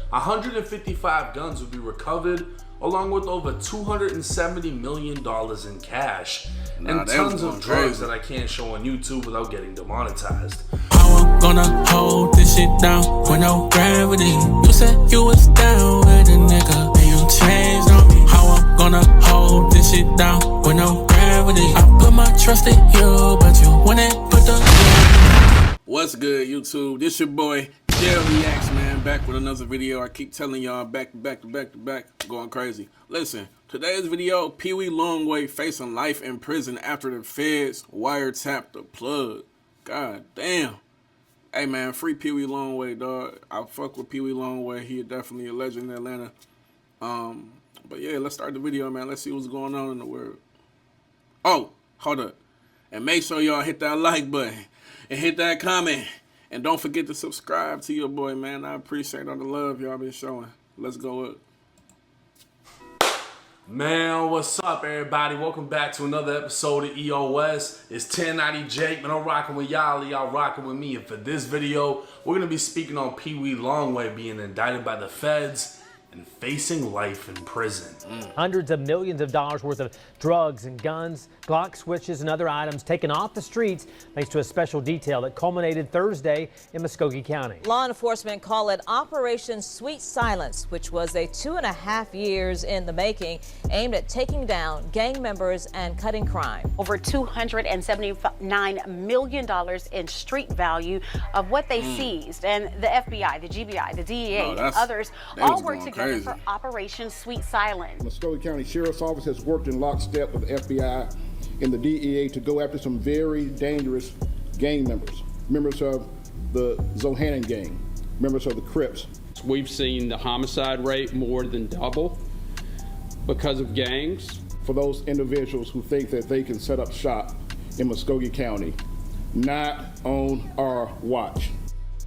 155 guns would be recovered, along with over $270 million in cash, and tons of drugs that I can't show on YouTube without getting demonetized. How I'm gonna hold this shit down with no gravity? You said you was down with a nigga, and you changed on me. How I'm gonna hold this shit down with no gravity? I put my trust in you, but you wouldn't put the... What's good, YouTube? This your boy Jail Reacts, man, back with another video. I keep telling y'all back to back, going crazy. Listen, today's video, PeeWee Longway facing life in prison after the feds wiretapped the plug. God damn. Hey man, free PeeWee Longway, dog. I fuck with PeeWee Longway. He definitely a legend in Atlanta. But yeah, let's start the video, man. Let's see what's going on in the world. Oh, hold up. And make sure y'all hit that like button and hit that comment. And don't forget to subscribe to your boy, man. I appreciate all the love y'all been showing. Let's go up. Man, what's up, everybody? Welcome back to another episode of EOS. It's 1090 Jake, man. I'm rocking with y'all rocking with me. And for this video, we're going to be speaking on PeeWee Longway being indicted by the feds and facing life in prison. Hundreds of millions of dollars worth of drugs and guns, Glock switches, and other items taken off the streets thanks to a special detail that culminated Thursday in Muskogee County. Law enforcement call it Operation Sweet Silence, which was a 2.5 years in the making, aimed at taking down gang members and cutting crime. Over $279 million in street value of what they seized. And the FBI, the GBI, the DEA, and others all worked together for Operation Sweet Silence. Muskogee County Sheriff's Office has worked in lockstep with the FBI and the DEA to go after some very dangerous gang members of the Zohannan gang, members of the Crips. We've seen the homicide rate more than double because of gangs. For those individuals who think that they can set up shop in Muskogee County, not on our watch.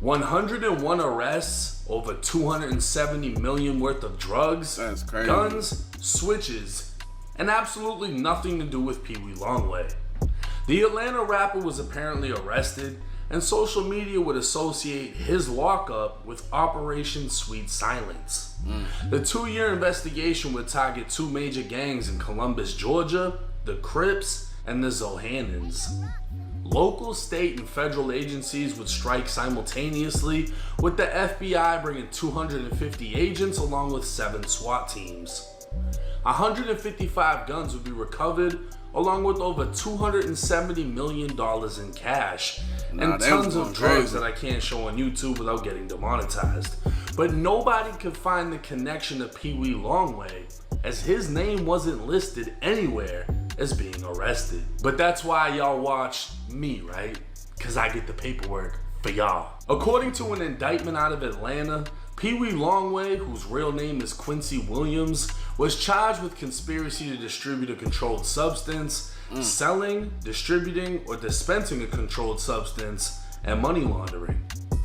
101 arrests, over $270 million worth of drugs, that's crazy, guns, switches, and absolutely nothing to do with PeeWee Longway. The Atlanta rapper was apparently arrested, and social media would associate his lockup with Operation Sweet Silence. The 2-year investigation would target 2 major gangs in Columbus, Georgia, the Crips and the Zohannans. Local, state, and federal agencies would strike simultaneously, with the FBI bringing 250 agents along with 7 SWAT teams. 155 guns would be recovered, along with over $270 million in cash, and tons of drugs that I can't show on YouTube without getting demonetized. But nobody could find the connection to PeeWee Longway, as his name wasn't listed anywhere as being arrested. But that's why y'all watch me, right? Because I get the paperwork for y'all. According to an indictment out of Atlanta, PeeWee Longway, whose real name is Quincy Williams, was charged with conspiracy to distribute a controlled substance, selling, distributing, or dispensing a controlled substance, and money laundering.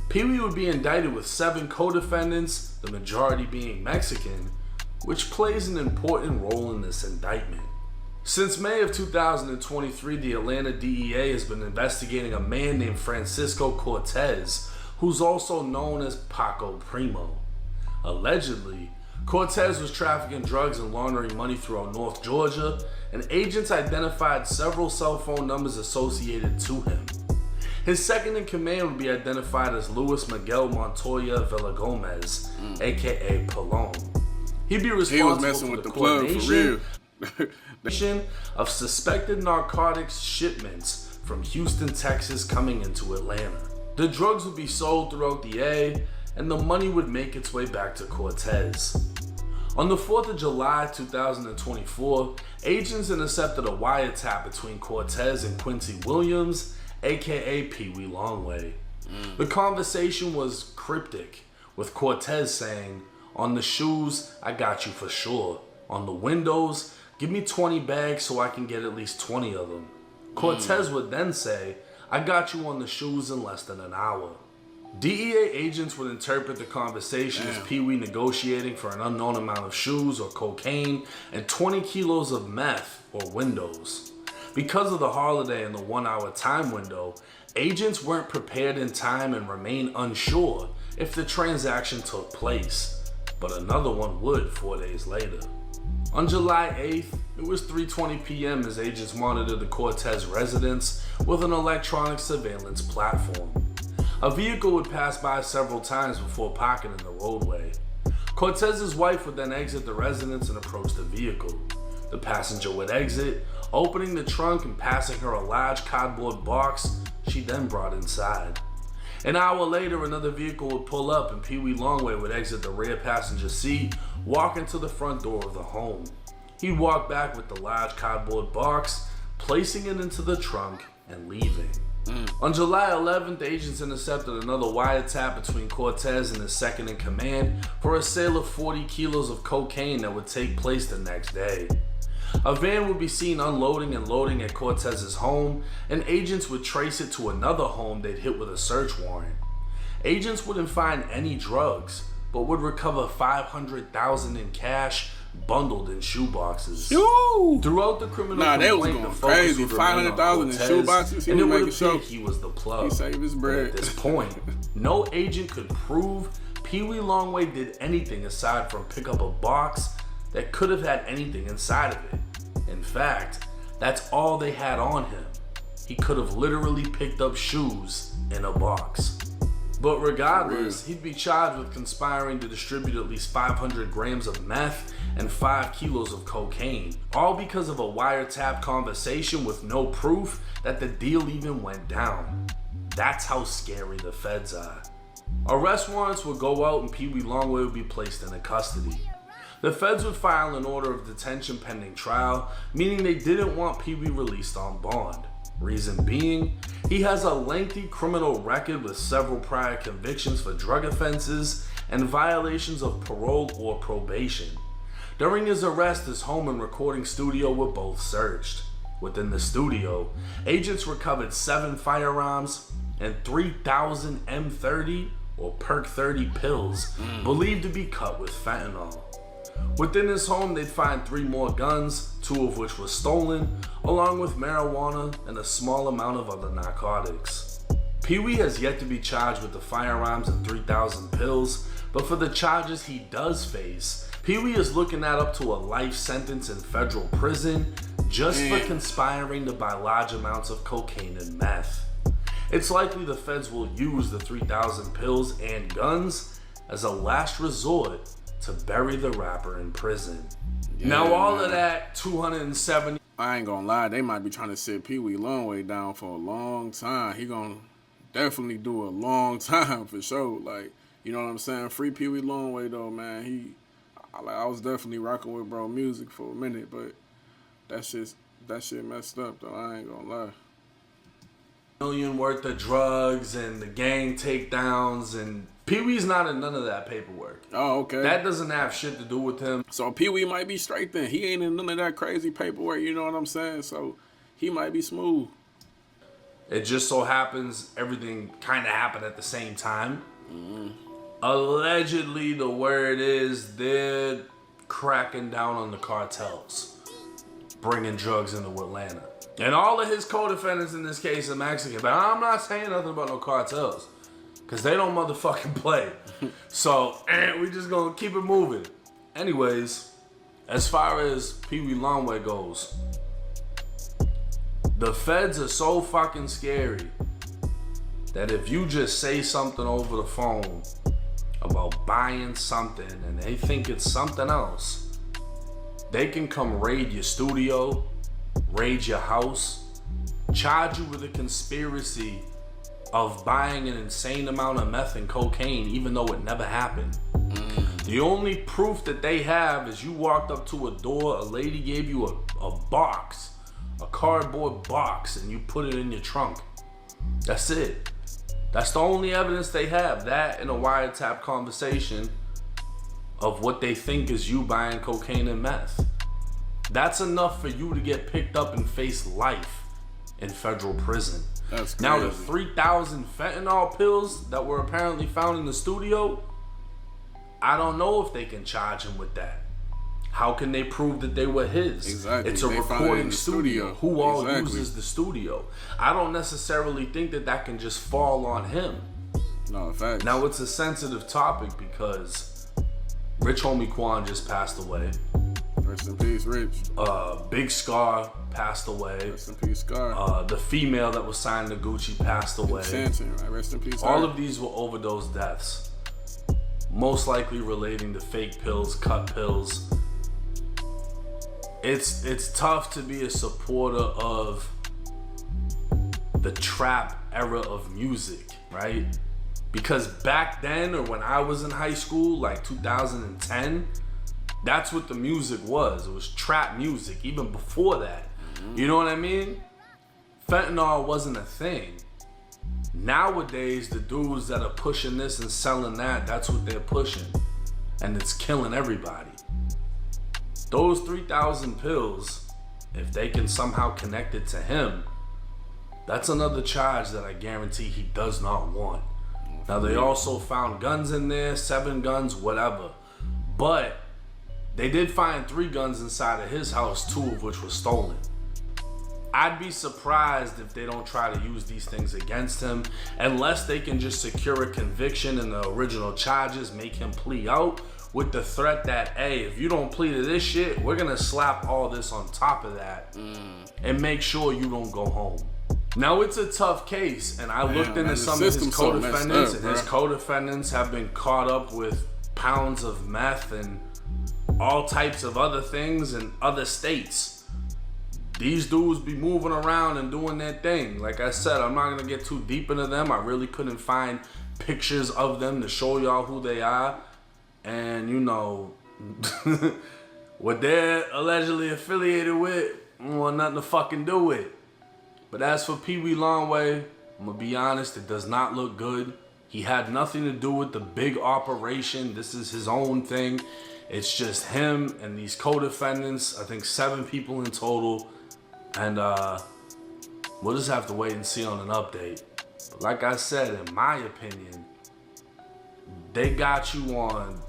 PeeWee would be indicted with 7 co-defendants, the majority being Mexican, which plays an important role in this indictment. Since May of 2023, the Atlanta DEA has been investigating a man named Francisco Cortez, who's also known as Paco Primo. Allegedly, Cortez was trafficking drugs and laundering money throughout North Georgia, and agents identified several cell phone numbers associated to him. His second in command would be identified as Luis Miguel Montoya Villagomez, aka Palone. He'd be responsible for the coordination of suspected narcotics shipments from Houston, Texas coming into Atlanta. The drugs would be sold throughout the A, and the money would make its way back to Cortez. On the 4th of July 2024, agents intercepted a wiretap between Cortez and Quincy Williams, aka PeeWee Longway. The conversation was cryptic, with Cortez saying, "On the shoes, I got you for sure. On the windows, give me 20 bags so I can get at least 20 of them." Cortez would then say, "I got you on the shoes in less than an hour." DEA agents would interpret the conversation as PeeWee negotiating for an unknown amount of shoes or cocaine and 20 kilos of meth or windows. Because of the holiday and the 1-hour time window, agents weren't prepared in time and remained unsure if the transaction took place. but another one would 4 days later. On July 8th, it was 3:20 p.m. as agents monitored the Cortez residence with an electronic surveillance platform. A vehicle would pass by several times before parking in the roadway. Cortez's wife would then exit the residence and approach the vehicle. The passenger would exit, opening the trunk and passing her a large cardboard box she then brought inside. An hour later, another vehicle would pull up and PeeWee Longway would exit the rear passenger seat, walk into the front door of the home. He'd walk back with the large cardboard box, placing it into the trunk and leaving. On July 11th, agents intercepted another wiretap between Cortez and his second in command for a sale of 40 kilos of cocaine that would take place the next day. A van would be seen unloading and loading at Cortez's home, and agents would trace it to another home they'd hit with a search warrant. Agents wouldn't find any drugs, but would recover $500,000 in cash bundled in shoeboxes. Throughout the criminal complaint, the focus would remain on Cortez, in shoeboxes. And it would appear he was the plug. He saved his bread. But at this point, no agent could prove PeeWee Longway did anything aside from pick up a box that could have had anything inside of it. In fact, that's all they had on him. He could have literally picked up shoes in a box. But regardless, he'd be charged with conspiring to distribute at least 500 grams of meth and 5 kilos of cocaine, all because of a wiretap conversation with no proof that the deal even went down. That's how scary the feds are. Arrest warrants would go out and PeeWee Longway would be placed into custody. The feds would file an order of detention pending trial, meaning they didn't want PeeWee released on bond. Reason being, he has a lengthy criminal record with several prior convictions for drug offenses and violations of parole or probation. During his arrest, his home and recording studio were both searched. Within the studio, agents recovered 7 firearms and 3,000 M30 or Perk 30 pills believed to be cut with fentanyl. Within his home, they'd find 3 more guns, 2 of which were stolen, along with marijuana and a small amount of other narcotics. PeeWee has yet to be charged with the firearms and 3,000 pills, but for the charges he does face, PeeWee is looking at up to a life sentence in federal prison just for conspiring to buy large amounts of cocaine and meth. It's likely the feds will use the 3,000 pills and guns as a last resort to bury the rapper in prison. Now all of that 270. I ain't gonna lie, they might be trying to sit PeeWee Longway down for a long time. He gonna definitely do a long time for sure. Like, you know what I'm saying? Free PeeWee Longway though, man. I was definitely rocking with bro music for a minute, but that shit messed up though. I ain't gonna lie. Million worth of drugs and the gang takedowns, and PeeWee's not in none of that paperwork. Oh, okay. That doesn't have shit to do with him. So PeeWee might be straight then. He ain't in none of that crazy paperwork, you know what I'm saying? So he might be smooth. It just so happens everything kind of happened at the same time. Allegedly, the word is they're cracking down on the cartels, bringing drugs into Atlanta. And all of his co-defendants in this case are Mexican. But I'm not saying nothing about no cartels, because they don't motherfucking play. So, we just gonna keep it moving. Anyways, as far as PeeWee Longway goes, the feds are so fucking scary that if you just say something over the phone about buying something and they think it's something else, they can come raid your studio, raid your house, charge you with a conspiracy of buying an insane amount of meth and cocaine even though it never happened. The only proof that they have is you walked up to a door, a lady gave you a box, a cardboard box, and you put it in your trunk. That's it. That's the only evidence they have. That and a wiretap conversation of what they think is you buying cocaine and meth. That's enough for you to get picked up and face life in federal prison. That's crazy. Now the 3,000 fentanyl pills that were apparently found in the studio, I don't know if they can charge him with that. How can they prove that they were his? Exactly. It's a They found it recording in the studio. studio. Who all Exactly. uses the studio? I don't necessarily think that can just fall on him. No, facts. Now it's a sensitive topic because Rich Homie Quan just passed away. Rest in peace, Rich. Big Scar passed away. Rest in peace, Scar. The female that was signed to Gucci passed away. Santon, right? Rest in peace. All of these were overdose deaths. Most likely relating to fake pills, cut pills. It's tough to be a supporter of the trap era of music, right? Because back then, or when I was in high school, like 2010, that's what the music was. It was trap music, even before that. You know what I mean? Fentanyl wasn't a thing. Nowadays, the dudes that are pushing this and selling that, that's what they're pushing. And it's killing everybody. Those 3,000 pills, if they can somehow connect it to him, that's another charge that I guarantee he does not want. Now, they also found guns in there, 7 guns, whatever. But they did find 3 guns inside of his house, 2 of which were stolen. I'd be surprised if they don't try to use these things against him, unless they can just secure a conviction in the original charges, make him plea out with the threat that, hey, if you don't plead to this shit, we're gonna slap all this on top of that and make sure you don't go home. Now, it's a tough case, and I looked into some of his co-defendants, and his co-defendants have been caught up with pounds of meth and all types of other things in other states. These dudes be moving around and doing their thing. Like I said, I'm not gonna get too deep into them. I really couldn't find pictures of them to show y'all who they are. And you know, what they're allegedly affiliated with, I don't want nothing to fucking do with. But as for PeeWee Longway, I'm gonna be honest, it does not look good. He had nothing to do with the big operation. This is his own thing. It's just him and these co-defendants. I think 7 people in total. And we'll just have to wait and see on an update. But like I said, in my opinion, they got you on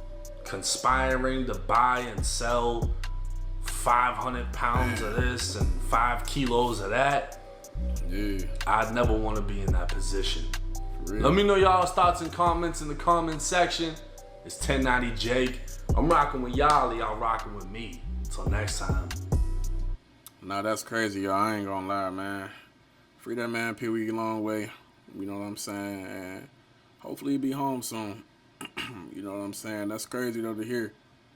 conspiring to buy and sell 500 pounds of this and 5 kilos of that. Yeah. I'd never want to be in that position. Let me know y'all's thoughts and comments in the comment section. It's 1090 Jake. I'm rocking with y'all rocking with me. Until next time. Nah, that's crazy, y'all. I ain't gonna lie, man. Free that man, PeeWee Longway. You know what I'm saying? And hopefully he'll be home soon. You know what I'm saying? That's crazy, though, to hear.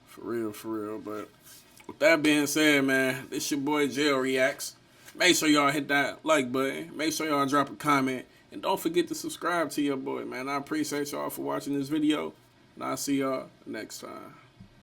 For real. But with that being said, man, this your boy Jail Reacts. Make sure y'all hit that like button. Make sure y'all drop a comment. And don't forget to subscribe to your boy, man. I appreciate y'all for watching this video. And I'll see y'all next time.